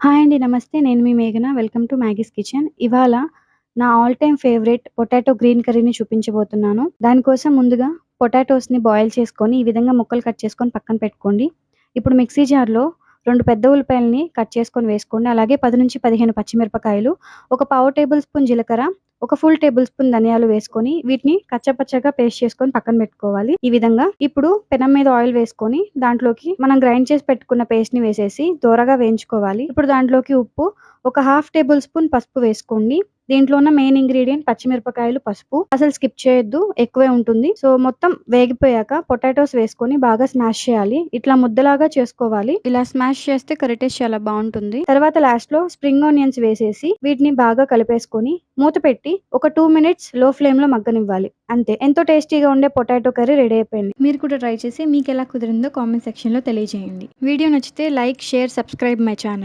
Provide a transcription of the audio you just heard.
Hi అండి. నమస్తే. నేను మీ మేఘన. Welcome to Maggie's kitchen. ఇవాళ నా all time favourite potato green కర్రీని చూపించబోతున్నాను. దానికోసం ముందుగా పొటాటోస్‌ని బాయిల్ చేసుకొని, ఈ విధంగా ముక్కలు కట్ చేసుకొని పక్కన పెట్టుకోండి. ఇప్పుడు మిక్సీ జార్‌లో 2 పెద్ద ఉల్లిపాయలని కట్ చేసుకొని వేసుకోండి. అలాగే 10-15 పచ్చిమిరపకాయలు, ఒక పావు టేబుల్ స్పూన్ జీలకర్ర, ఒక ఫుల్ టేబుల్ స్పూన్ ధనియాలు వేసుకొని, వీటిని కచ్చాపచ్చాగా పేస్ట్ చేసుకొని పక్కన పెట్టుకోవాలి. ఈ విధంగా ఇప్పుడు పెనం మీద ఆయిల్ వేసుకొని, దాంట్లోకి మనం గ్రైండ్ చేసి పెట్టుకున్న పేస్ట్‌ని వేసేసి దోరగా వేయించుకోవాలి. ఇప్పుడు దాంట్లోకి ఉప్పు, ఒక హాఫ్ టేబుల్ స్పూన్ పసుపు వేసుకోండి. దీంట్లో ఉన్న మెయిన్ ఇంగ్రీడియెంట్ పచ్చిమిరపకాయలు, పసుపు. అసలు స్కిప్ చేయొద్దు, ఎక్కువే ఉంటుంది. సో, మొత్తం వేగిపోయాక పొటాటోస్ వేసుకొని బాగా స్మాష్ చేయాలి. ఇట్లా ముద్దలాగా చేసుకోవాలి. ఇలా స్మాష్ చేస్తే కర్రీ టేస్ట్ చాలా బావుంటుంది. తర్వాత లాస్ట్‌లో స్ప్రింగ్ ఆనియన్స్ వేసేసి వీటిని బాగా కలిపేసుకొని మూత పెట్టి ఒక 2 మినిట్స్ లో ఫ్లేమ్‌లో మగ్గనివ్వాలి. అంతే. ఎంతో టేస్టీగా ఉండే పొటాటో కర్రీ రెడీ అయిపోయింది. మీరు కూడా ట్రై చేసి మీకెలా కుదిరిందో కామెంట్ సెక్షన్‌లో తెలియజేయండి. వీడియో నచ్చితే like, share, subscribe my channel.